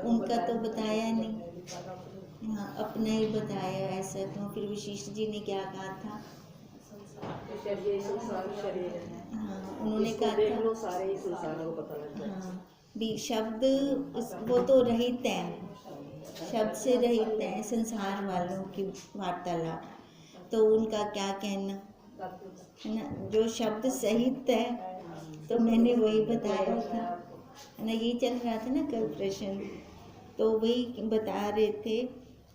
उनका तो बताया नहीं, हाँ अपना ही बताया ऐसा। तो फिर वशिष्ठ जी ने क्या कहा था? हाँ उन्होंने कहा था सारे संसार को पता लग जाए। हाँ भी शब्द वो तो रहित है, शब्द से रहित है संसार वालों की वार्तालाप। तो उनका क्या कहना है ना, जो शब्द सहित है, तो मैंने वही बताया था है ना, यही चल रहा था ना कल प्रश्न। तो वही बता रहे थे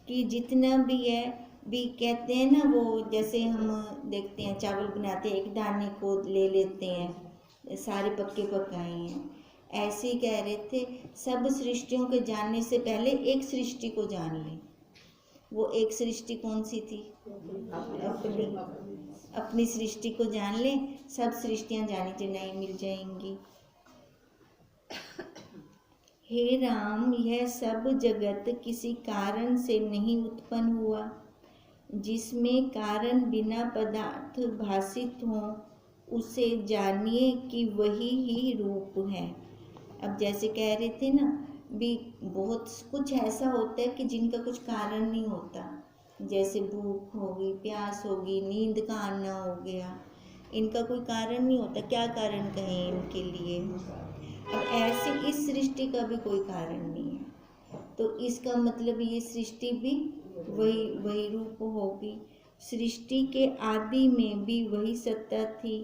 कि जितना भी है भी कहते हैं ना, वो जैसे हम देखते हैं चावल बनाते हैं, एक दाने को ले लेते हैं, सारे पक्के पकाए हैं, ऐसे ही कह रहे थे सब सृष्टियों के जानने से पहले एक सृष्टि को जान लें। वो एक सृष्टि कौन सी थी? अपनी सृष्टि को जान लें, सब सृष्टियां जानी चिनाई मिल जाएंगी। हे राम, यह सब जगत किसी कारण से नहीं उत्पन्न हुआ, जिसमें कारण बिना पदार्थ भासित हो, उसे जानिए कि वही ही रूप है। अब जैसे कह रहे थे ना भी, बहुत कुछ ऐसा होता है कि जिनका कुछ कारण नहीं होता, जैसे भूख होगी, प्यास होगी, नींद का आना हो गया, इनका कोई कारण नहीं होता। क्या कारण कहें इनके लिए? अब ऐसे इस सृष्टि का भी कोई कारण नहीं है, तो इसका मतलब ये सृष्टि भी वही रूप होगी। सृष्टि के आदि में भी वही सत्ता थी,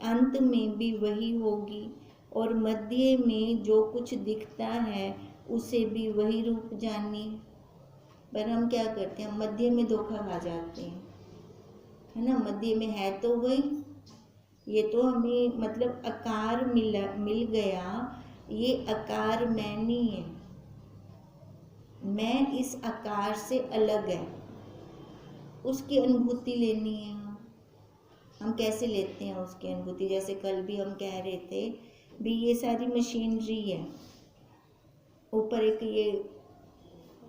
अंत में भी वही होगी, और मध्य में जो कुछ दिखता है उसे भी वही रूप जानिए। पर हम क्या करते हैं, मध्य में धोखा खा जाते हैं, है ना। मध्य में है तो वही, ये तो हमें मतलब आकार मिल गया, ये आकार मैं नहीं है, मैं इस आकार से अलग है, उसकी अनुभूति लेनी है। हम कैसे लेते हैं उसकी अनुभूति? जैसे कल भी हम कह रहे थे भी ये सारी मशीनरी है, ऊपर एक ये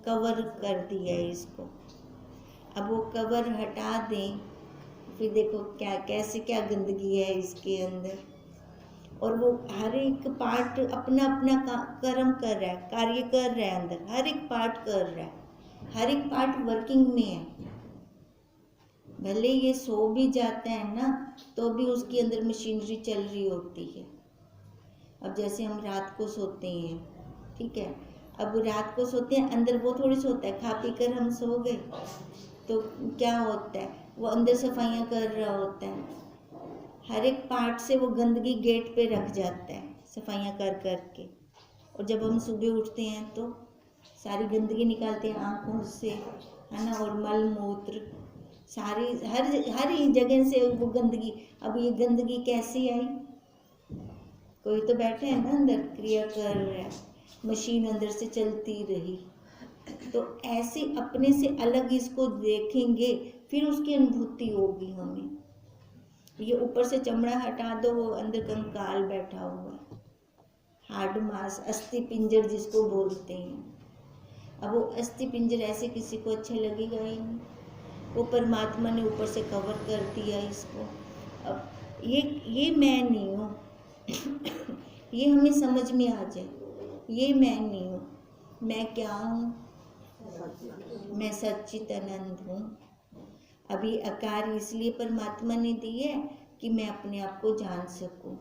कवर कर दिया है इसको, अब वो कवर हटा दें, फिर देखो क्या कैसे क्या गंदगी है इसके अंदर, और वो हर एक पार्ट अपना अपना कर्म कर रहा है, कार्य कर रहा है अंदर, हर एक पार्ट कर रहा है, हर एक पार्ट वर्किंग में है। भले ये सो भी जाता है ना, तो भी उसके अंदर मशीनरी चल रही होती है। अब जैसे हम रात को सोते हैं, ठीक है, अब रात को सोते हैं, अंदर वो थोड़ी सोता है, खा पी कर हम सो गए, तो क्या होता है, वो अंदर सफाइयाँ कर रहा होता है, हर एक पार्ट से वो गंदगी गेट पे रख जाता है सफाइयाँ कर कर के, और जब हम सुबह उठते हैं तो सारी गंदगी निकालते हैं आँखों से, है ना, और मल मूत्र सारी हर एक जगह से वो गंदगी। अब ये गंदगी कैसी आई? कोई तो बैठे हैं ना अंदर, क्रिया कर रहा है, मशीन अंदर से चलती रही। तो ऐसे अपने से अलग इसको देखेंगे, फिर उसकी अनुभूति होगी हमें। ये ऊपर से चमड़ा हटा दो, वो अंदर कंकाल बैठा हुआ है, हार्ड मास, अस्थि पिंजर जिसको बोलते हैं। अब वो अस्थि पिंजर ऐसे किसी को अच्छा लगेगा ही नहीं, वो परमात्मा ने ऊपर से कवर कर दिया इसको। अब ये मैं नहीं हूँ ये हमें समझ में आ जाए, ये मैं नहीं हूँ, मैं क्या हूँ? मैं सच्चिदानंद हूँ। अभी आकार इसलिए परमात्मा ने दी है कि मैं अपने आप को जान सकूं,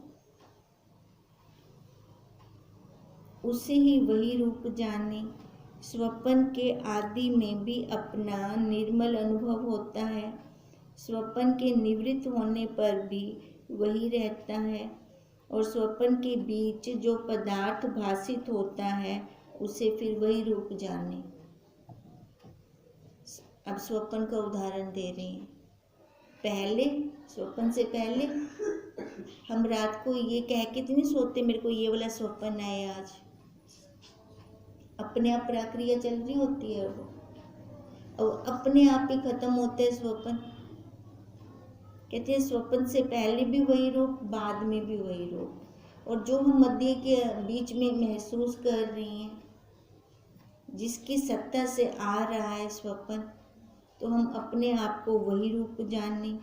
उसे ही वही रूप जाने। स्वप्न के आदि में भी अपना निर्मल अनुभव होता है, स्वप्न के निवृत्त होने पर भी वही रहता है, और स्वप्न के बीच जो पदार्थ भासित होता है उसे फिर वही रूप जाने। अब स्वप्न का उदाहरण दे रहे हैं। पहले स्वप्न से पहले हम रात को ये कह के तो नहीं सोते मेरे को ये वाला स्वप्न आया आज, अपने आप प्रक्रिया चल रही होती है वो, और अपने आप ही खत्म होते हैं स्वप्न। कहते हैं स्वप्न से पहले भी वही रूप, बाद में भी वही रूप, और जो हम मध्य के बीच में महसूस कर रहे हैं, जिसकी सत्ता से आ रहा है स्वप्न, तो हम अपने आप को वही रूप जाने,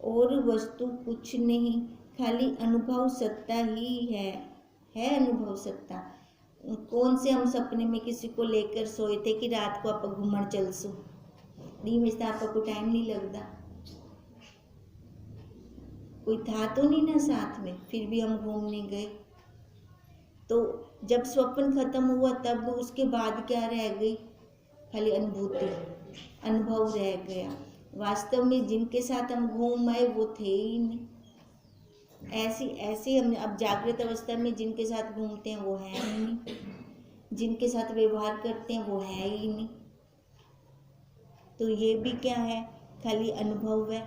और वस्तु कुछ नहीं, खाली अनुभव सत्ता ही है अनुभव सत्ता। कौन से हम सपने में किसी को लेकर सोए थे कि रात को आप घूमण चलसू दी में आपको टाइम नहीं लगता, कोई था तो नहीं ना साथ में, फिर भी हम घूमने गए। तो जब स्वप्न खत्म हुआ तब उसके बाद क्या रह गई? खाली अनुभूति, अनुभव रह गया। वास्तव में जिनके साथ हम घूम आए वो थे ही नहीं। ऐसे हम अब जागृत अवस्था में जिनके साथ घूमते हैं वो है ही नहीं, जिनके साथ व्यवहार करते हैं वो है ही नहीं। तो ये भी क्या है? खाली अनुभव है।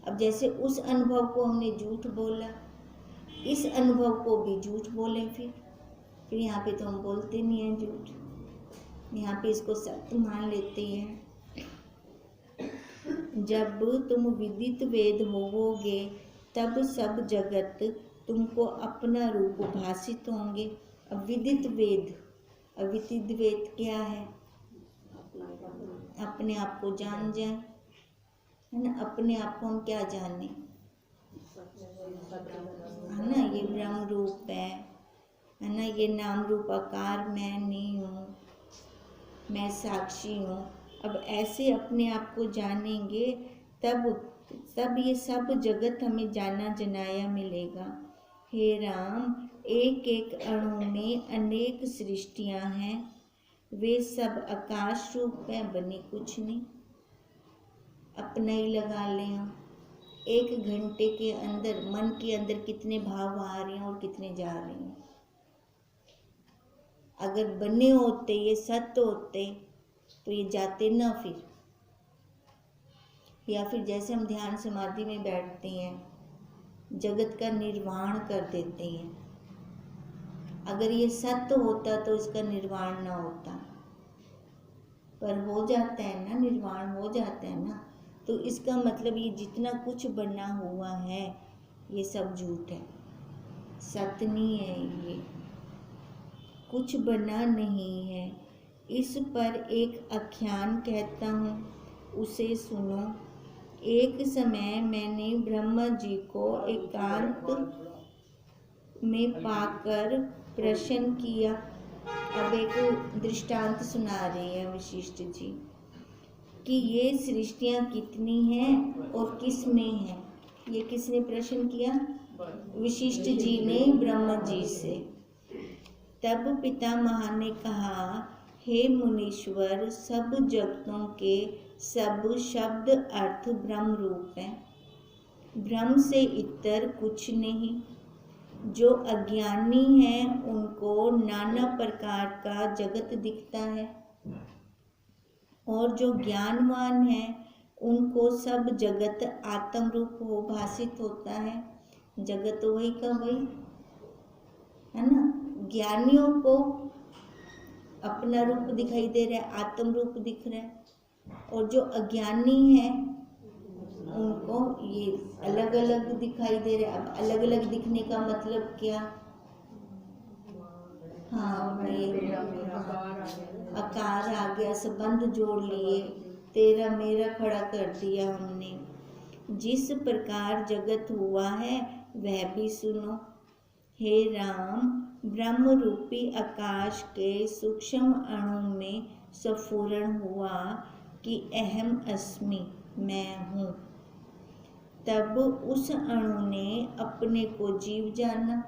अब जैसे उस अनुभव को हमने झूठ बोला, इस अनुभव को भी झूठ बोले, फिर यहाँ पे तो हम बोलते नहीं हैं झूठ, यहाँ पे इसको सत्य मान लेते हैं। जब तुम विदित वेद होवोगे तब सब जगत तुमको अपना रूप भाषित होंगे। अब विदित वेद, अविदित वेद क्या है? अपने आप को जान जाए, है ना। अपने आप को हम क्या जाने, है ना। ये ब्रह्म रूप है ना। ये नाम रूप आकार मैं नहीं हूँ, मैं साक्षी हूँ। अब ऐसे अपने आप को जानेंगे तब ये सब जगत हमें जाना जनाया मिलेगा। हे राम, एक एक अणु में अनेक सृष्टियाँ हैं, वे सब आकाश रूप में बनी कुछ नहीं। अपना ही लगा लें हम, 1 घंटे के अंदर मन के अंदर कितने भाव आ रहे हैं और कितने जा रहे हैं। अगर बने होते, ये सत्य होते तो ये जाते ना फिर। या फिर जैसे हम ध्यान समाधि में बैठते हैं, जगत का निर्वाण कर देते हैं। अगर ये सत्य होता तो इसका निर्वाण ना होता, पर हो जाता है ना, निर्वाण हो जाता है ना। तो इसका मतलब ये जितना कुछ बना हुआ है ये सब झूठ है, सत्य नहीं है। ये कुछ बना नहीं है। इस पर एक आख्यान कहता हूँ, उसे सुनो। एक समय मैंने ब्रह्मा जी को एकांत में पाकर प्रश्न किया। अब एक दृष्टांत सुना रहे हैं वशिष्ठ जी कि ये सृष्टियाँ कितनी हैं और किस में हैं। ये किसने प्रश्न किया? वशिष्ठ जी ने ब्रह्मा जी से। तब पितामह ने कहा, हे मुनीश्वर, सब जगतों के सब शब्द अर्थ ब्रह्म रूप है, ब्रह्म से इतर कुछ नहीं। जो अज्ञानी हैं उनको नाना प्रकार का जगत दिखता है, और जो ज्ञानवान हैं उनको सब जगत आत्म रूप हो भाषित होता है। जगत वही का वही है ना। ज्ञानियों को अपना रूप दिखाई दे रहा है, आत्म रूप दिख रहा है, और जो अज्ञानी है उनको ये अलग अलग दिखाई दे रहा है। अब अलग अलग दिखने का मतलब क्या? हाँ, ये आकार आ गया, संबंध जोड़ लिए, तेरा मेरा खड़ा कर दिया हमने। जिस प्रकार जगत हुआ है वह भी सुनो। हे राम, ब्रह्म रूपी आकाश के सूक्ष्म अणु में स्फुरण हुआ कि अहम अस्मि, मैं हूँ। तब उस अणु ने अपने को जीव जाना।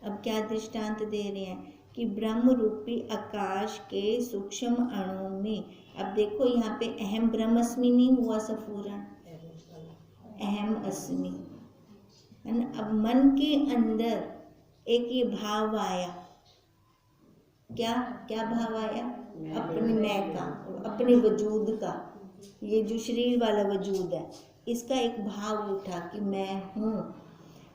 अब क्या दृष्टांत दे रहे हैं कि ब्रह्म रूपी आकाश के सूक्ष्म अणु में, अब देखो यहाँ पे अहम ब्रह्मस्मि नहीं हुआ स्फुरण, अहम अस्मि है ना। अब मन के अंदर एक ये भाव आया, क्या भाव आया? अपने मैं का, अपने वजूद का, ये जो शरीर वाला वजूद है इसका एक भाव उठा कि मैं हूँ।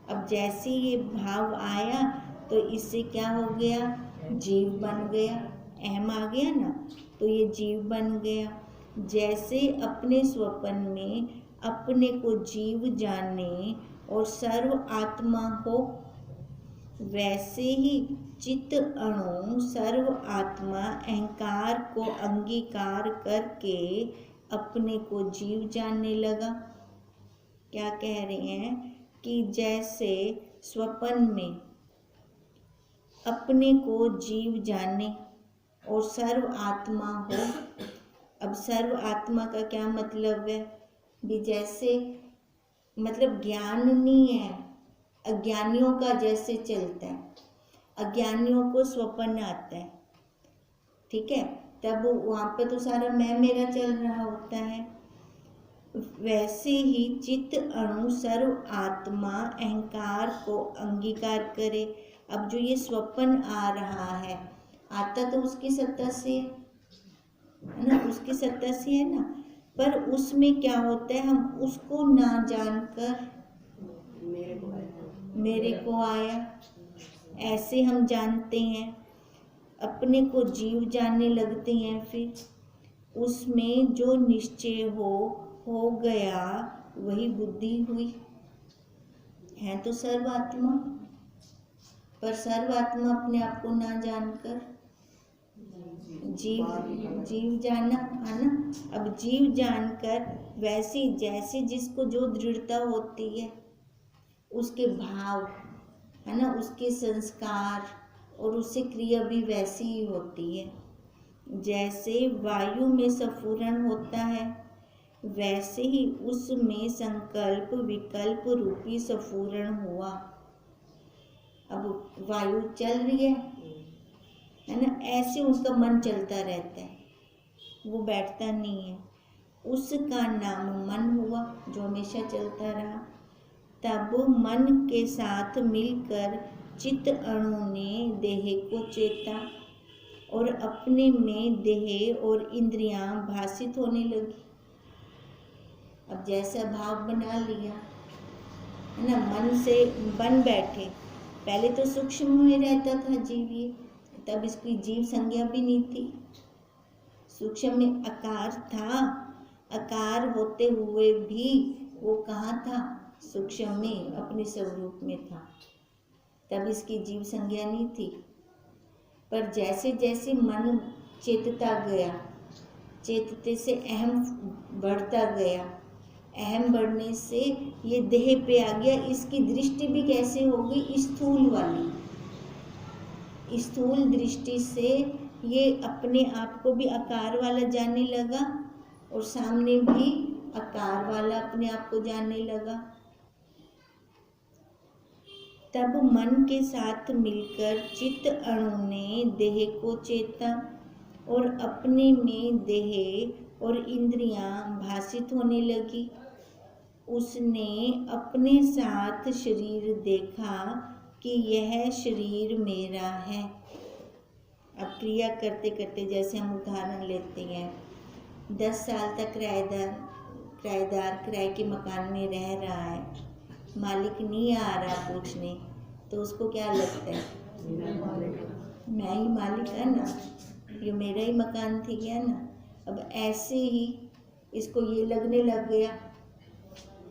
अब जैसे ये भाव आया तो इससे क्या हो गया? जीव बन गया, अहम आ गया ना, तो ये जीव बन गया। जैसे अपने स्वप्न में अपने को जीव जाने और सर्व आत्मा हो, वैसे ही चित्त अणु सर्व आत्मा अहंकार को अंगीकार करके अपने को जीव जानने लगा। क्या कह रहे हैं कि जैसे स्वप्न में अपने को जीव जाने और सर्व आत्मा हो। अब सर्व आत्मा का क्या मतलब है भी, जैसे मतलब ज्ञान नहीं है, अज्ञानियों का जैसे चलता है, अज्ञानियों को स्वप्न आता है, ठीक है, तब वहाँ पे तो सारा मैं मेरा चल रहा होता है। वैसे ही चित्त अणु सर्व आत्मा अहंकार को अंगीकार करे। अब जो ये स्वप्न आ रहा है, आता तो उसकी सत्ता से है ना, उसकी सत्ता से है ना, पर उसमें क्या होता है, हम उसको ना जानकर मेरे को आया ऐसे हम जानते हैं, अपने को जीव जानने लगते हैं। फिर उसमें जो निश्चय हो गया वही बुद्धि हुई। है तो सर्वात्मा, पर सर्वात्मा अपने आप को ना जानकर जीव जाना है ना। अब जीव जानकर वैसी जैसे जिसको जो दृढ़ता होती है, उसके भाव है ना, उसके संस्कार और उससे क्रिया भी वैसी ही होती है। जैसे वायु में स्फुरण होता है, वैसे ही उसमें संकल्प विकल्प रूपी स्फुरण हुआ। अब वायु चल रही है ना, ऐसे उसका मन चलता रहता है, वो बैठता नहीं है, उसका नाम मन हुआ जो हमेशा चलता रहा। तब मन के साथ मिलकर चित्त अणु ने देह को चेता और अपने में देह और इंद्रियां भासित होने लगी। अब जैसा भाव बना लिया है ना, मन से बन बैठे। पहले तो सूक्ष्म में रहता था जीव, ये तब इसकी जीव संज्ञा भी नहीं थी। सूक्ष्म में आकार था, आकार होते हुए भी वो कहाँ था, सूक्ष्म में अपने स्वरूप में था, तब इसकी जीव संज्ञा नहीं थी। पर जैसे जैसे मन चेतता गया, चेतते से अहम बढ़ता गया, अहम बढ़ने से ये देह पे आ गया। इसकी दृष्टि भी कैसे होगी, स्थूल वाली, स्थूल दृष्टि से ये अपने आप को भी आकार वाला जानने लगा और सामने भी आकार वाला अपने आप को जानने लगा। तब मन के साथ मिलकर चित्त अणु ने देह को चेता और अपने में देह और इंद्रियां भासित होने लगी। उसने अपने साथ शरीर देखा कि यह शरीर मेरा है। अब क्रिया करते करते, जैसे हम उदाहरण लेते हैं, 10 साल तक किराएदार किराए के मकान में रह रहा है, मालिक नहीं आ रहा पूछने, तो उसको क्या लगता है, मैं ही मालिक है ना, ये मेरा ही मकान थी क्या ना। अब ऐसे ही इसको ये लगने लग गया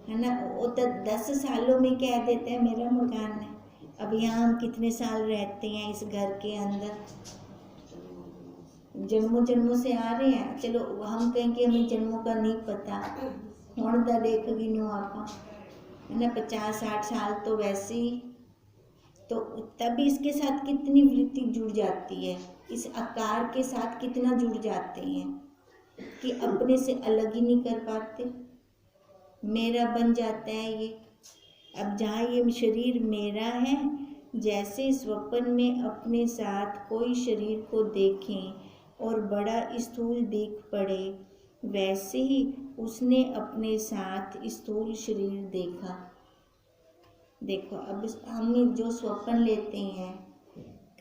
है ना, वो तो 10 सालों में कह देते हैं मेरा मकान है। अब यहाँ हम कितने साल रहते हैं इस घर के अंदर, जन्मों जन्मों से आ रहे हैं। चलो हम कहें कि हमें जन्मों का नहीं पता, हुण दा देख गिनो आपा है ना, 50-60 साल तो वैसे ही, तो तभी इसके साथ कितनी वृत्ति जुड़ जाती है, इस आकार के साथ कितना जुड़ जाते हैं कि अपने से अलग ही नहीं कर पाते, मेरा बन जाता है ये। अब जहाँ ये शरीर मेरा है, जैसे स्वप्न में अपने साथ कोई शरीर को देखें और बड़ा स्थूल दिख पड़े, वैसे ही उसने अपने साथ स्थूल शरीर देखा। देखो अब हम जो स्वप्न लेते हैं,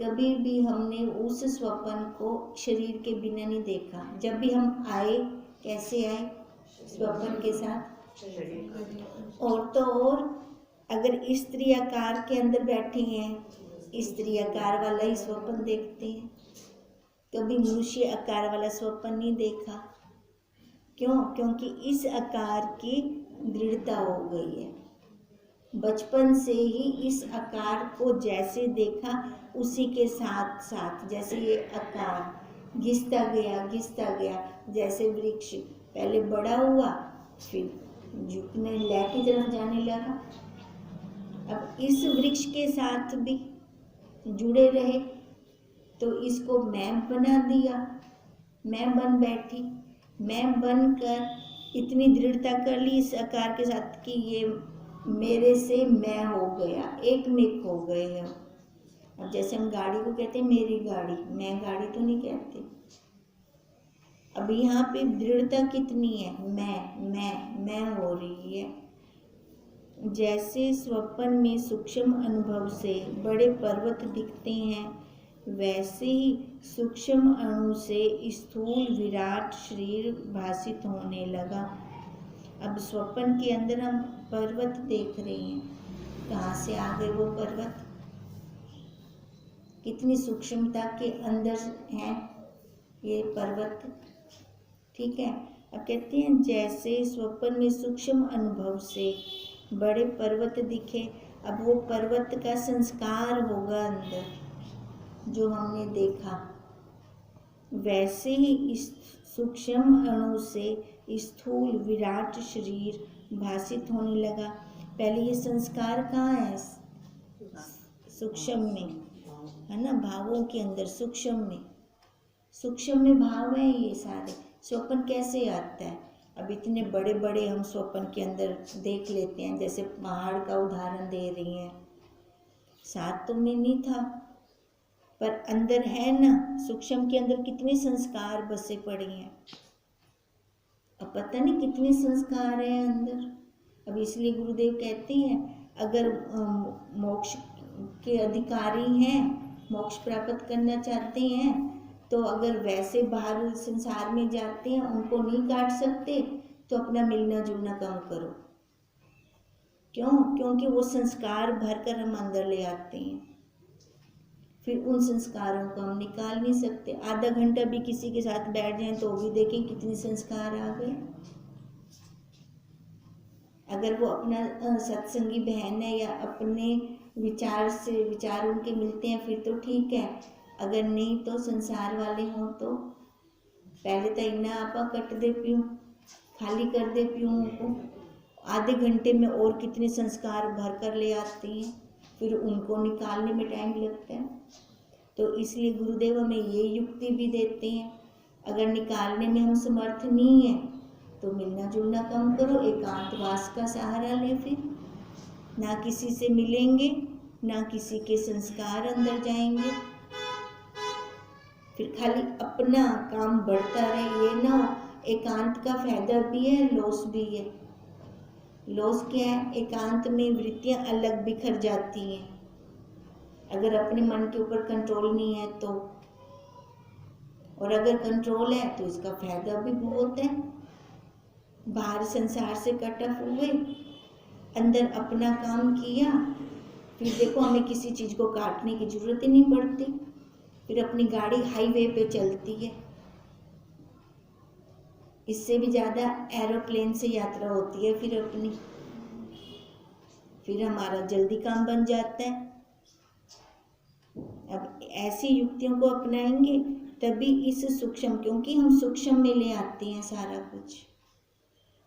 कभी भी हमने उस स्वप्न को शरीर के बिना नहीं देखा। जब भी हम आए, कैसे आए, स्वप्न के साथ। और तो और अगर स्त्री आकार के अंदर बैठे हैं, स्त्री आकार वाला ही स्वप्न देखते हैं, कभी मनुष्य आकार वाला स्वप्न नहीं देखा। क्यों? क्योंकि इस आकार की दृढ़ता हो गई है। बचपन से ही इस आकार को जैसे देखा, उसी के साथ साथ जैसे ये आकार घिसता गया, जैसे वृक्ष पहले बड़ा हुआ, फिर झुकने लय की तरफ जाने लगा। अब इस वृक्ष के साथ भी जुड़े रहे, तो इसको मैं बना दिया, मैं बन बैठी। मैं बनकर इतनी दृढ़ता कर ली इस आकार के साथ कि ये मेरे से मैं हो गया, एक मिक हो गए हैं। अब जैसे हम गाड़ी को कहते हैं मेरी गाड़ी, मैं गाड़ी तो नहीं कहते। अब यहाँ पे दृढ़ता कितनी है, मैं हो रही है। जैसे स्वप्न में सूक्ष्म अनुभव से बड़े पर्वत दिखते हैं, वैसे ही सूक्ष्म अणु से स्थूल विराट शरीर भासित होने लगा। अब स्वप्न के अंदर हम पर्वत देख रहे हैं, कहाँ से आ गए वो पर्वत, कितनी सूक्ष्मता के अंदर है ये पर्वत। ठीक है। अब कहते हैं जैसे स्वप्न में सूक्ष्म अनुभव से बड़े पर्वत दिखे। अब वो पर्वत का संस्कार होगा अंदर जो हमने देखा, वैसे ही इस सूक्ष्म अणु से स्थूल विराट शरीर भासित होने लगा। पहले ये संस्कार कहाँ है, सूक्ष्म में है ना, भावों के अंदर सूक्ष्म में भाव है ये सारे। स्वप्न कैसे आता है, अब इतने बड़े बड़े हम स्वप्न के अंदर देख लेते हैं, जैसे पहाड़ का उदाहरण दे रही हैं, साथ तो में नहीं था पर अंदर है ना, सूक्ष्म के अंदर कितने संस्कार बसे पड़े हैं, अब पता नहीं कितने संस्कार हैं अंदर। अब इसलिए गुरुदेव कहते हैं अगर मोक्ष के अधिकारी हैं, मोक्ष प्राप्त करना चाहते हैं, तो अगर वैसे बाहर संसार में जाते हैं उनको नहीं काट सकते, तो अपना मिलना जुलना कम करो। क्यों? क्योंकि वो संस्कार भर कर हम अंदर ले आते हैं, फिर उन संस्कारों को हम निकाल नहीं सकते। आधा घंटा भी किसी के साथ बैठ जाएं तो भी देखें कितने संस्कार आ गए। अगर वो अपना सत्संगी बहन है या अपने विचार उनके मिलते हैं फिर तो ठीक है, अगर नहीं तो संसार वाले हों तो पहले तो इन्ना आपा कट दे पियूँ, खाली कर दे पियूँ उनको, आधे घंटे में और कितने संस्कार भर कर ले आते हैं, फिर उनको निकालने में टाइम लगता है। तो इसलिए गुरुदेव हमें ये युक्ति भी देते हैं, अगर निकालने में हम समर्थ नहीं हैं तो मिलना जुलना कम करो, एकांतवास का सहारा लें। फिर ना किसी से मिलेंगे, ना किसी के संस्कार अंदर जाएंगे, फिर खाली अपना काम बढ़ता रहे। ये ना हो, एकांत का फायदा भी है, लॉस भी है। लॉस क्या है, एकांत में वृत्तियां अलग बिखर जाती हैं, अगर अपने मन के ऊपर कंट्रोल नहीं है तो, और अगर कंट्रोल है तो इसका फायदा भी बहुत है। बाहर संसार से कट ऑफ हुए, अंदर अपना काम किया, फिर देखो हमें किसी चीज़ को काटने की जरूरत ही नहीं पड़ती, फिर अपनी गाड़ी हाईवे पे चलती है। इससे भी ज़्यादा एरोप्लेन से यात्रा होती है फिर अपनी, फिर हमारा जल्दी काम बन जाता है। अब ऐसी युक्तियों को अपनाएंगे तभी इस सूक्ष्म, क्योंकि हम सूक्ष्म में ले आते हैं सारा कुछ,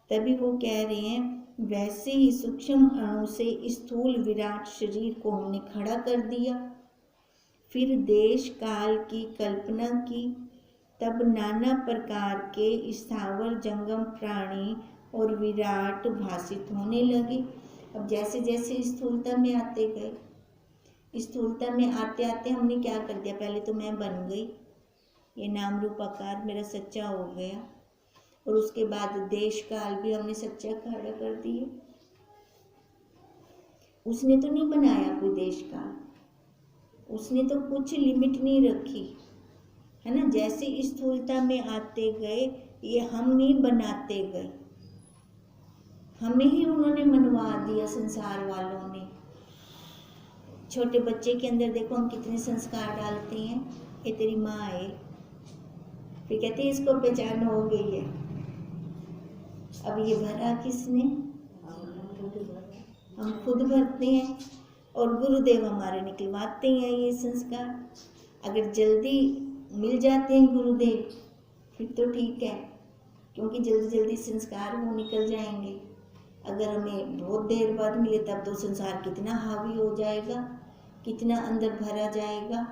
तभी वो कह रहे हैं वैसे ही सूक्ष्म अणु से स्थूल विराट शरीर को हमने खड़ा कर दिया, फिर देश काल की कल्पना की, तब नाना प्रकार के स्थावर जंगम प्राणी और विराट भासित होने लगे। अब जैसे जैसे स्थूलता में आते गए, स्थूलता में आते आते हमने क्या कर दिया, पहले तो मैं बन गई, ये नाम रूप आकार मेरा सच्चा हो गया, और उसके बाद देश काल भी हमने सच्चा खड़ा कर दिए। उसने तो नहीं बनाया कोई देश काल, उसने तो कुछ लिमिट नहीं रखी, है ना। जैसे स्थूलता में आते गए ये हम नहीं बनाते गए, हमें ही उन्होंने मनवा दिया संसार वालों ने। छोटे बच्चे के अंदर देखो हम कितने संस्कार डालते हैं, ये तेरी माँ है, फिर कहते हैं इसको पहचान हो गई है। अब ये भरा किसने, हम खुद भरते हैं, और गुरुदेव हमारे निकलवाते हैं ये संस्कार। अगर जल्दी मिल जाते हैं गुरुदेव फिर तो ठीक है, क्योंकि जल्दी जल्दी संस्कार वो निकल जाएंगे। अगर हमें बहुत देर बाद मिले तब तो संसार कितना हावी हो जाएगा, कितना अंदर भरा जाएगा।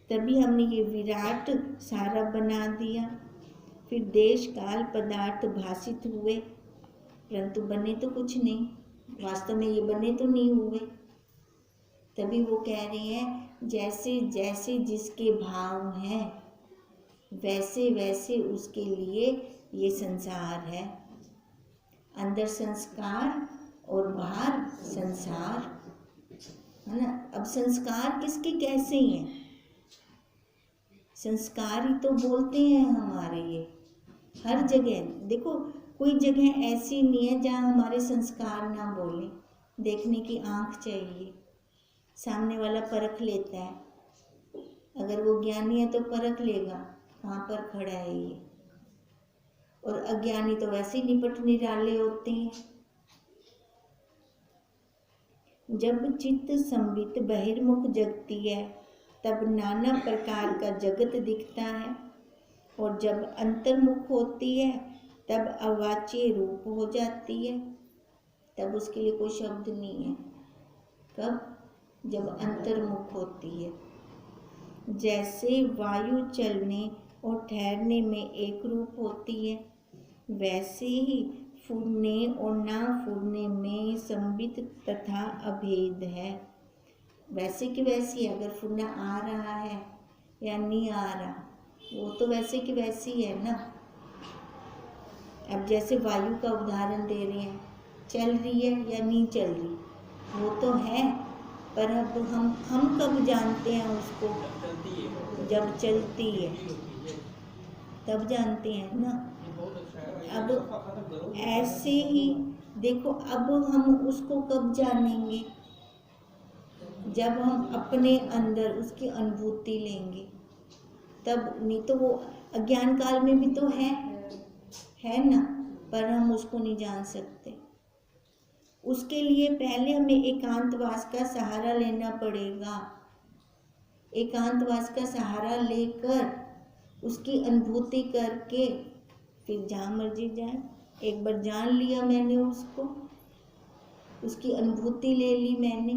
तभी हमने ये विराट सारा बना दिया। फिर देश काल पदार्थ भाषित हुए, परंतु बने तो कुछ नहीं, वास्तव में ये बने तो नहीं हुए। तभी वो कह रहे हैं जैसे जैसे जिसके भाव हैं वैसे वैसे उसके लिए ये संसार है। अंदर संस्कार और बाहर संसार, है ना। अब संस्कार किसके कैसे हैं? संस्कार ही तो बोलते हैं हमारे ये हर जगह। देखो कोई जगह ऐसी नहीं है जहाँ हमारे संस्कार ना बोले। देखने की आँख चाहिए, सामने वाला परख लेता है। अगर वो ज्ञानी है तो परख लेगा कहाँ पर खड़ा है ये, और अज्ञानी तो वैसे ही निपट निराले होते हैं। जब चित्त संबित बहिर्मुख जगती है तब नाना प्रकार का जगत दिखता है, और जब अंतर्मुख होती है तब अवाच्य रूप हो जाती है। तब उसके लिए कोई शब्द नहीं है। कब? जब अंतर्मुख होती है। जैसे वायु चलने और ठहरने में एक रूप होती है, वैसे ही फूरने और ना फूरने में संबित तथा अभेद है। वैसे की वैसी है, अगर फूरना आ रहा है या नहीं आ रहा, वो तो वैसे की वैसी है ना। अब जैसे वायु का उदाहरण दे रहे हैं, चल रही है या नहीं चल रही, वो तो है, पर अब हम कब जानते हैं उसको? जब चलती है तब जानते हैं ना। अब ऐसे ही देखो, अब हम उसको कब जानेंगे? जब हम अपने अंदर उसकी अनुभूति लेंगे तब। नहीं तो वो अज्ञान काल में भी तो है ना, पर हम उसको नहीं जान सकते। उसके लिए पहले हमें एकांतवास का सहारा लेना पड़ेगा। एकांतवास का सहारा लेकर उसकी अनुभूति करके फिर जहाँ मर्जी जाए। एक बार जान लिया मैंने उसको, उसकी अनुभूति ले ली मैंने,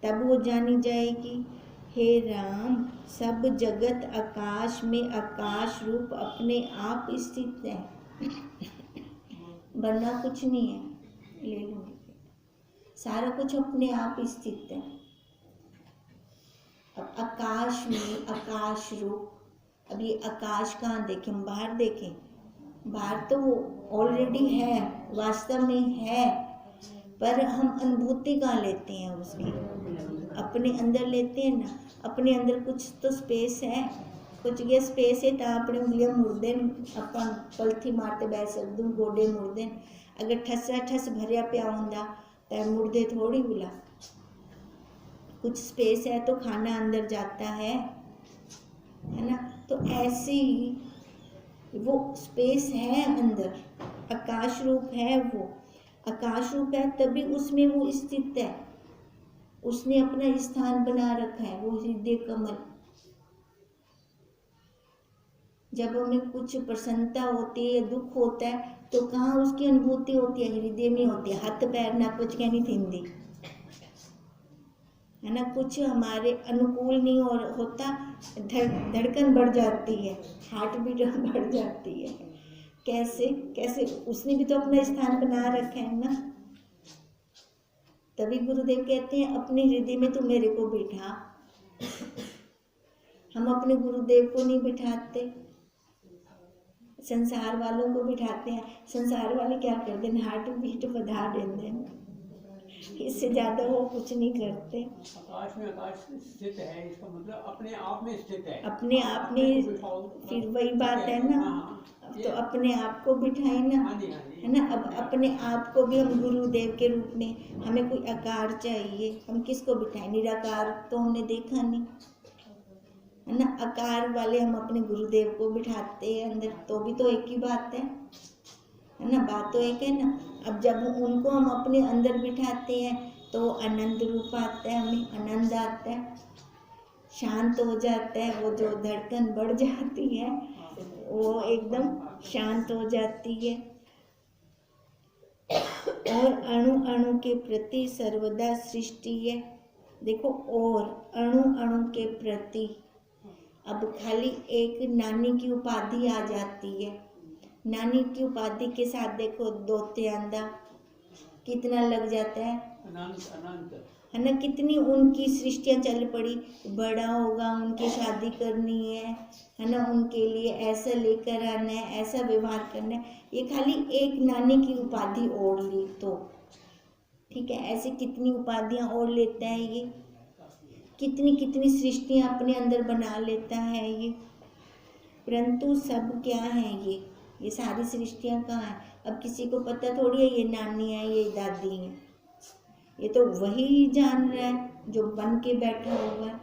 तब वो जानी जाएगी। हे राम, सब जगत आकाश में आकाश रूप अपने आप स्थित है। बनना कुछ नहीं है, ले लूँगी, सारा कुछ अपने आप स्थित है। अब आकाश में आकाश रूप, अब ये आकाश कहाँ देखें? हम बाहर देखें? बाहर तो वो ऑलरेडी है, वास्तव में है, पर हम अनुभूति कहाँ लेते हैं उसकी? अपने अंदर लेते हैं ना। अपने अंदर कुछ तो स्पेस है, कुछ ये स्पेस है तो अपने उंगलियां मुड़दे, अपन पलथी मारते बह सकदू, गोडे मुड़दे। अगर ठसा ठस भरिया पिया होंदा तो मुड़दे थोड़ी बुला। कुछ स्पेस है तो खाना अंदर जाता है ना। तो ऐसे ही वो स्पेस है अंदर, आकाश रूप है। वो आकाश रूप है तभी उसमें वो स्थित है, उसने अपना स्थान बना रखा है, वो हृदय कमल। जब हमें कुछ प्रसन्नता होती है, दुख होता है, तो कहाँ उसकी अनुभूति होती है? हृदय में होती है। हाथ पैर ना कुछ कहनी थिंदी है ना। कुछ हमारे अनुकूल नहीं होता, धड़कन बढ़ जाती है, हार्ट बीट बढ़ जाती है। कैसे कैसे? उसने भी तो अपना स्थान बना रखा है ना। तभी गुरुदेव कहते हैं अपने हृदय में तू मेरे को बिठा। हम अपने गुरुदेव को नहीं बिठाते, संसार वालों को बिठाते हैं। संसार वाले क्या करते हैं? हार्ट बीट बढ़ा देते हैं, इससे ज्यादा वो कुछ नहीं करते। आकाश में आकाश स्थित है, इसका मतलब अपने आप में स्थित है। अपने आप में, फिर वही बात है ना। तो अपने आप को बिठाए ना, है ना। अब अपने आप को भी हम गुरुदेव के रूप में, हमें कोई आकार चाहिए, हम किसको बिठाएं? निराकार तो हमने देखा नहीं, है ना। आकार वाले हम अपने गुरुदेव को बिठाते हैं अंदर, तो भी तो एक ही बात है ना। बात तो एक है ना। अब जब उनको हम अपने अंदर बिठाते हैं तो आनंद रूप आता है, हमें आनंद आता है, शांत हो जाता है। वो जो धड़कन बढ़ जाती है वो एकदम शांत हो जाती है। और अणु अणु के प्रति सर्वदा सृष्टि है। देखो, और अणु अणु के प्रति, अब खाली एक नानी की उपाधि आ जाती है। नानी की उपाधि के साथ देखो दोत्यांदा कितना लग जाता है, अनंत अनंत है ना। कितनी उनकी सृष्टियाँ चल पड़ी, बड़ा होगा उनकी शादी करनी है ना, उनके लिए ऐसा लेकर आना है, ऐसा व्यवहार करना है। ये खाली एक नानी की उपाधि ओढ़ ली तो ठीक है, ऐसे कितनी उपाधियाँ ओढ़ लेता है ये, कितनी कितनी सृष्टियाँ अपने अंदर बना लेता है ये। परंतु सब क्या है ये सारी सृष्टियाँ कहाँ हैं? अब किसी को पता थोड़ी है ये नानी है, ये दादी है, ये तो वही जान रहा है जो बन के बैठा हुआ है।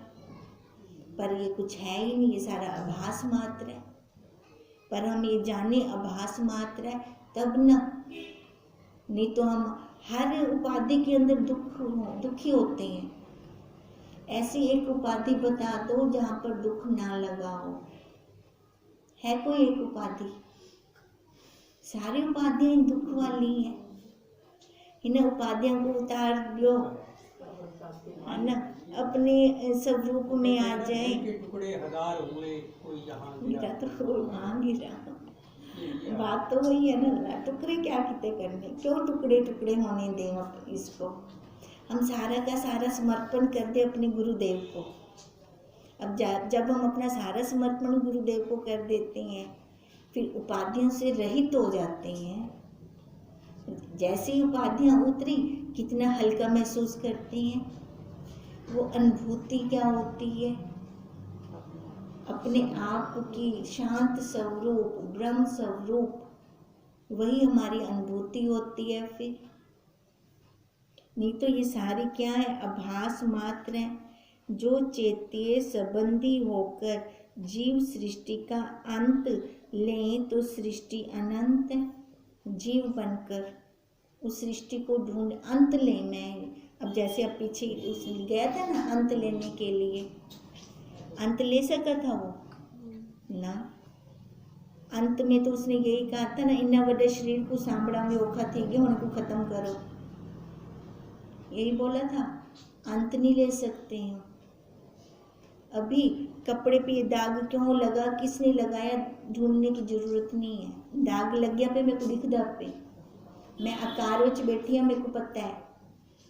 पर ये कुछ है ही नहीं, ये सारा आभास मात्र है। पर हम ये जाने आभास मात्र है तब ना, नहीं तो हम हर उपाधि के अंदर दुखी होते हैं। ऐसी एक उपाधि बता दो जहाँ पर दुख ना लगा हो, है कोई एक उपाधि? सारी उपाधियाँ दुख वाली हैं। इन उपाधियों को उतार लो, है ना, अपने स्वरूप में आ जाए। के टुकड़े हजार हुए, कोई यहाँ गिरा तो वहाँ गिरा, बात तो वही है ना। टुकड़े क्या कितने करने, क्यों टुकड़े टुकड़े होने दें इसको। हम सारा का सारा समर्पण कर दे अपने गुरुदेव को। अब जब हम अपना सारा समर्पण गुरुदेव को कर देते हैं, फिर उपाधियों से रहित हो जाते हैं। जैसी उपाधियाँ उतरी, कितना हल्का महसूस करते हैं। वो अनुभूति क्या होती है? अपने आप की शांत स्वरूप, ब्रह्म स्वरूप, वही हमारी अनुभूति होती है। फिर नहीं तो ये सारी क्या है? आभास मात्र है, जो चेतीय संबंधी होकर जीव सृष्टि का अंत लें तो सृष्टि अनंत है। जीव बनकर उस सृष्टि को ढूंढ अंत ले। मैं अब जैसे अब पीछे उस गया था ना अंत लेने के लिए, अंत ले सका था वो ना। अंत में तो उसने यही कहा था ना, इन्ना बड़े शरीर को सांभड़ा में औखा थी गया, उनको खत्म करो, यही बोला था। अंत नहीं ले सकते हैं। अभी कपड़े पे ये दाग क्यों लगा, किसने लगाया, ढूंढने की जरूरत नहीं है। दाग लग गया पे मेरे को दिखदा पे, मैं आकार विच बैठी हाँ, मेरे को पता है।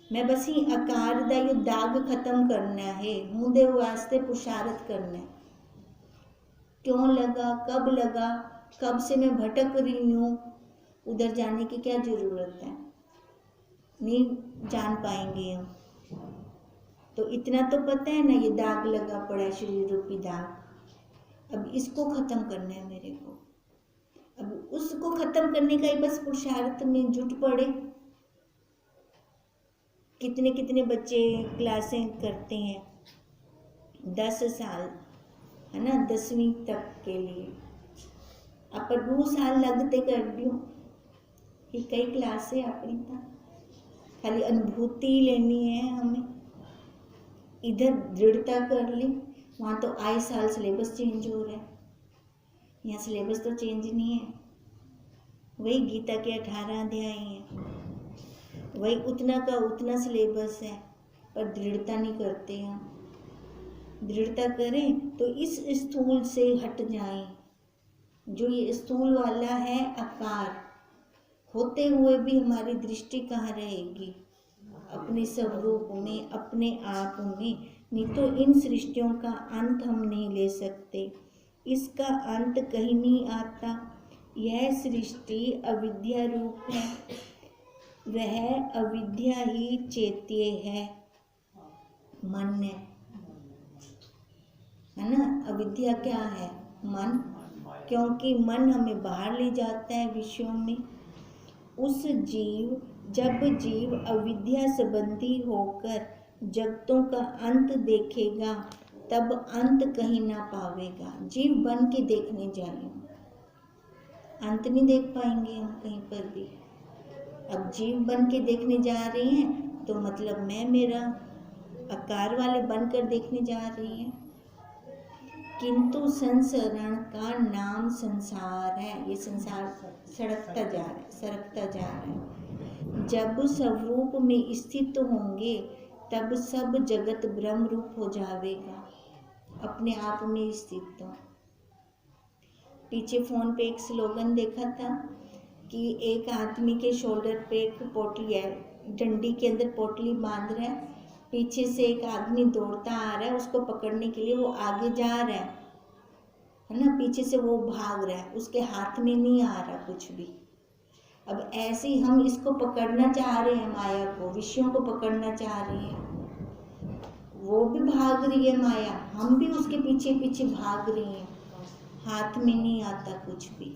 मैं बस ही आकार दा ये दाग खत्म करना है, हूं दे वास्ते पुरुषार्थ करना है। क्यों लगा, कब लगा, कब से मैं भटक रही हूँ, उधर जाने की क्या जरूरत है? नहीं जान पाएंगे हम। तो इतना तो पता है ना, ये दाग लगा पड़ा है, शरीर रूपी दाग। अब इसको खत्म करना है मेरे को। अब उसको खत्म करने का ही बस पुरुषार्थ में जुट पड़े। कितने कितने बच्चे क्लासें करते हैं, 10 साल, है ना, 10वीं तक के लिए। आप 2 साल लगते कर दियो कि कई क्लासें अपनी था, खाली अनुभूति लेनी है हमें। इधर दृढ़ता कर ली, वहाँ तो आए साल सिलेबस चेंज हो रहा है, यहाँ सिलेबस तो चेंज नहीं है। वही गीता के 18 अध्याय हैं, वही उतना का उतना सिलेबस है, पर दृढ़ता नहीं करते हम। दृढ़ता करें तो इस स्थूल से हट जाएं। जो ये स्थूल वाला है आकार, होते हुए भी हमारी दृष्टि कहाँ रहेगी? अपने स्वरूप में, अपने आप में। नहीं तो इन सृष्टियों का अंत हम नहीं ले सकते, इसका अंत कहीं नहीं आता। यह सृष्टि अविद्या रूप है, वह अविद्या ही चेत्य है, मन है ना। अविद्या क्या है? मन। क्योंकि मन हमें बाहर ले जाता है विषयों में। उस जीव, जब जीव अविद्या संबंधी होकर जगतों का अंत देखेगा, तब अंत कहीं ना पावेगा। जीव बन के देखने जाए, अंत नहीं देख पाएंगे हम कहीं पर भी। अब जीव बन के देखने जा रहे हैं तो मतलब मैं मेरा आकार वाले बनकर देखने जा रही हैं। किंतु संसरण का नाम संसार है। ये संसार सड़कता जा रहा है, सरकता जा रहा है। जब स्वरूप में स्थित होंगे तब सब जगत ब्रह्म रूप हो जाएगा, अपने आप में स्थित हो। पीछे फोन पे एक स्लोगन देखा था कि एक आदमी के शोल्डर पे एक पोटली है, डंडी के अंदर पोटली बांध रहा है, पीछे से एक आदमी दौड़ता आ रहा है, उसको पकड़ने के लिए वो आगे जा रहा है ना, पीछे से वो भाग रहा है, उसके हाथ में नहीं आ रहा कुछ भी। अब ऐसे ही हम इसको पकड़ना चाह रहे हैं, माया को, विषयों को पकड़ना चाह रहे हैं, वो भी भाग रही है माया, हम भी उसके पीछे पीछे भाग रहे हैं, हाथ में नहीं आता कुछ भी।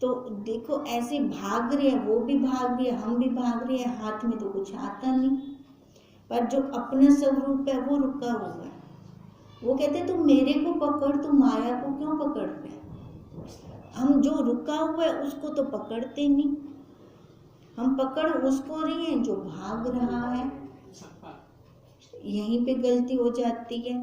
तो देखो ऐसे भाग रहे हैं, वो भी भाग रही है, हम भी भाग रहे हैं, हाथ में तो कुछ आता नहीं। पर जो अपना स्वरूप है वो रुका हुआ है। वो कहते तू मेरे को पकड़, तू माया को क्यों पकड़ रहे है? हम जो रुका हुआ है उसको तो पकड़ते नहीं, हम पकड़ उसको रहे हैं जो भाग रहा है। यहीं पे गलती हो जाती है।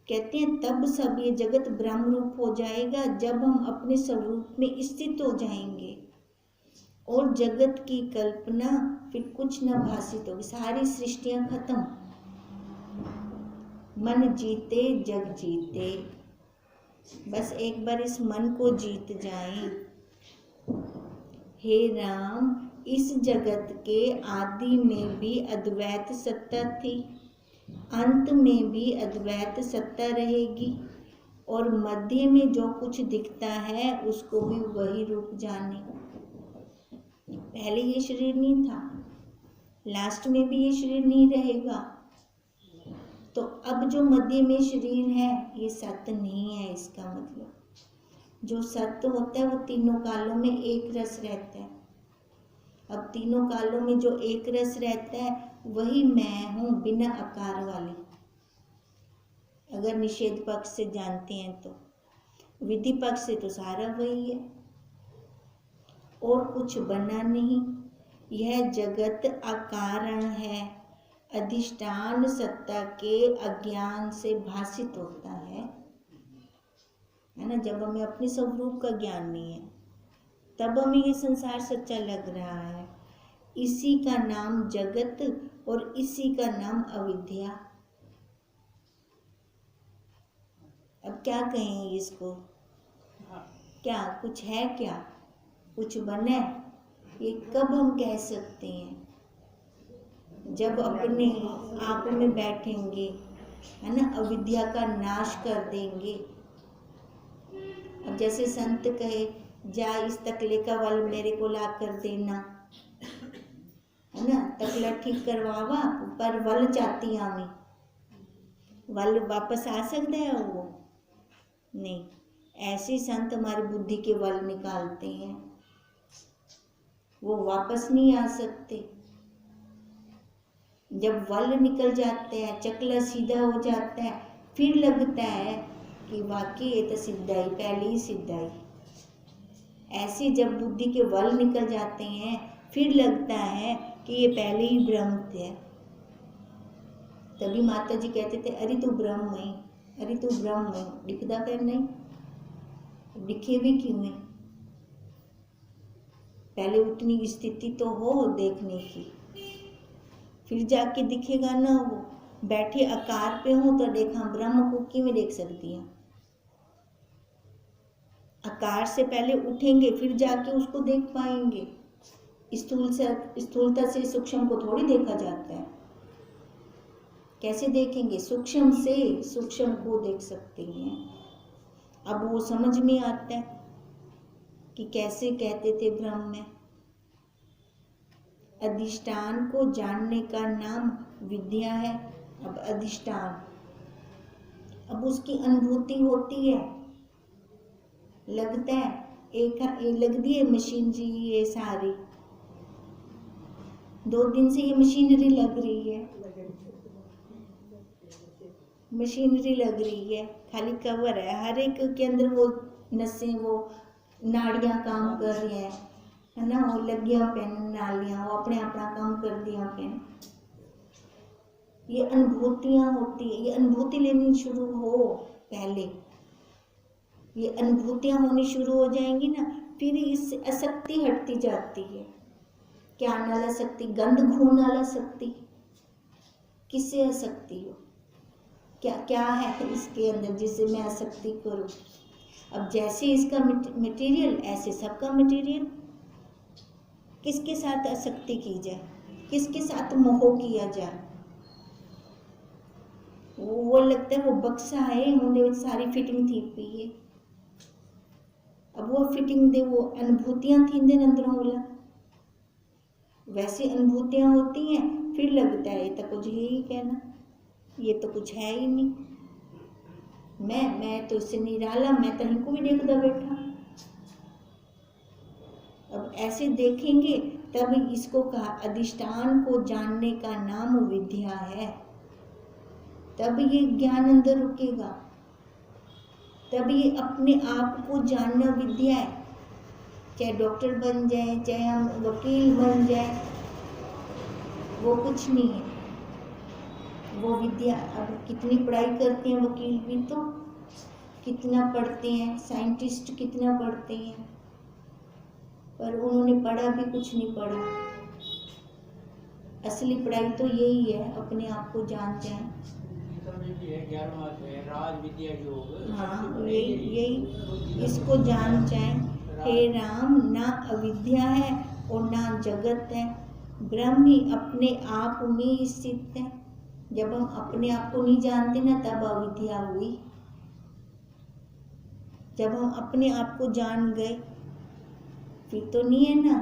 कहते हैं तब सब ये जगत ब्रह्म रूप हो जाएगा जब हम अपने स्वरूप में स्थित हो जाएंगे और जगत की कल्पना फिर कुछ न भासित होगी, सारी सृष्टियां खत्म। मन जीते जग जीते, बस एक बार इस मन को जीत जाएं। हे राम, इस जगत के आदि में भी अद्वैत सत्ता थी, अंत में भी अद्वैत सत्ता रहेगी, और मध्य में जो कुछ दिखता है उसको भी वही रूप जाने। पहले ये शरीर नहीं था, लास्ट में भी ये शरीर नहीं रहेगा। तो अब जो मध्य में शरीर है ये सत्य नहीं है, इसका मतलब जो सत्य होता है वो तीनों कालों में एक रस रहता है। अब तीनों कालों में जो एक रस रहता है वही मैं हूँ, बिना आकार वाली। अगर निषेध पक्ष से जानते हैं तो, विधि पक्ष से तो सारा वही है और कुछ बना नहीं। यह जगत अकारण है, अधिष्ठान सत्ता के अज्ञान से भासित होता है ना। जब हमें अपने स्वरूप का ज्ञान नहीं है तब हमें ये संसार सच्चा लग रहा है। इसी का नाम जगत और इसी का नाम अविद्या। अब क्या कहें इसको, क्या कुछ है, क्या कुछ बने? ये कब हम कह सकते हैं? जब अपने आप में बैठेंगे, है ना, अविद्या का नाश कर देंगे। अब जैसे संत कहे जा इस तकले का वल मेरे को ला कर देना, है ना, तकला ठीक करवावा पर वल चाहती हमें, वल वापस आ सकता है वो नहीं। ऐसे संत हमारी बुद्धि के वल निकालते हैं, वो वापस नहीं आ सकते। जब वल निकल जाते हैं, चकला सीधा हो जाता है, फिर लगता है कि वाकई ये तो सिद्धाई, पहले ही सिद्धाई। ऐसे जब बुद्धि के वल निकल जाते हैं फिर लगता है कि ये पहले ही ब्रह्म थे। तभी माता जी कहते थे अरे तू ब्रह्म है, अरे तू ब्रह्म है। दिखदा कर नहीं, दिखे भी क्यों है? पहले उतनी स्थिति तो हो देखने की, फिर जाके दिखेगा ना। वो बैठे आकार पे हो तो देखा, ब्रह्म को क्यों देख सकती है? आकार से पहले उठेंगे फिर जाके उसको देख पाएंगे। स्थूलता से सूक्ष्म को थोड़ी देखा जाता है। कैसे देखेंगे? सूक्ष्म से सूक्ष्म को देख सकते हैं। अब वो समझ में आता है कि कैसे कहते थे ब्रह्म में। अधिष्ठान को जानने का नाम विद्या है। अब अधिष्ठान, अब उसकी अनुभूति होती है, लगता है एक लगती है मशीनरी, ये सारी 2 दिन से ये मशीनरी लग रही है, मशीनरी लग रही है, खाली कवर है। हर एक के अंदर वो नसें, वो नाड़ियाँ काम कर रही है ना, वो लगिया पेन नालियाँ, वो अपने अपना काम कर दिया पेन। ये अनुभूतियाँ होती है, ये अनुभूति लेनी शुरू हो। पहले ये अनुभूतियाँ होनी शुरू हो जाएंगी ना, फिर इससे आसक्ति हटती जाती है। क्या नाला शक्ति, गंध खून वाला शक्ति, किससे आसक्ति हो, क्या क्या है इसके अंदर जिससे मैं आसक्ति करूं। अब जैसे इसका मटेरियल ऐसे सबका मटेरियल। किसके साथ आसक्ति की जाए, किसके साथ मोह किया जाए। वो लगता है वो बक्सा है, उन्हें सारी फिटिंग थी पी है। अब वो फिटिंग दे, वो अनुभूतियां थी दिन अंदरों बोला, वैसी अनुभूतियां होती हैं। फिर लगता है ये तो कुछ है ही कहना, ये तो कुछ है ही नहीं, मैं तो इससे निराला, मैं तो इनको भी देखता बैठा। अब ऐसे देखेंगे तब इसको कहा अधिष्ठान को जानने का नाम विद्या है। तब ये ज्ञान अंदर रुकेगा, तब ये अपने आप को जानना विद्या है। चाहे डॉक्टर बन जाए, चाहे हम वकील बन जाए, वो कुछ नहीं है, वो विद्या। अब कितनी पढ़ाई करते हैं वकील भी, तो कितना पढ़ते हैं, साइंटिस्ट कितना पढ़ते हैं, पर उन्होंने पढ़ा भी कुछ नहीं पढ़ा। असली पढ़ाई तो यही है, अपने आप को जान जाए। राज विद्या योग, हाँ, यही इसको जान जाए। हे राम, ना अविद्या है और ना जगत है, ब्रह्म ही अपने आप में स्थित है। जब हम अपने आप को नहीं जानते ना, तब अविद्या हुई। जब हम अपने आप को जान गए फिर तो नहीं है ना।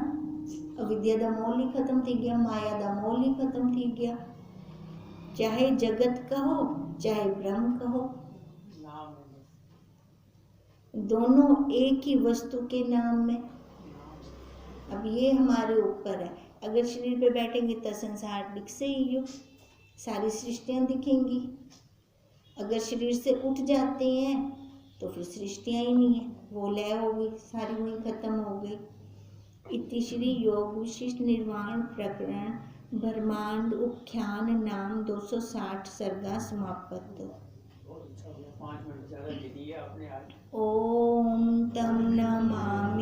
अविद्या दा मोल ही खत्म थी गया, माया दा मोल ही खत्म थी गया। चाहे जगत कहो चाहे ब्रह्म कहो, दोनों एक ही वस्तु के नाम में। अब ये हमारे ऊपर है। अगर शरीर पे बैठेंगे तो संसार दिखसे ही हो, सारी सृष्टियाँ दिखेंगी। अगर शरीर से उठ जाते हैं तो फिर सृष्टियाँ ही नहीं है, वो लय हो गई, सारी वही खत्म हो गई। इति श्री योग विशिष्ट निर्वाण प्रकरण ब्रह्मांड उख्यान नाम 260 सर्गा समाप्त। 5 मिनट ज़्यादा दे दिए आपने आज। ओम तम नमामि।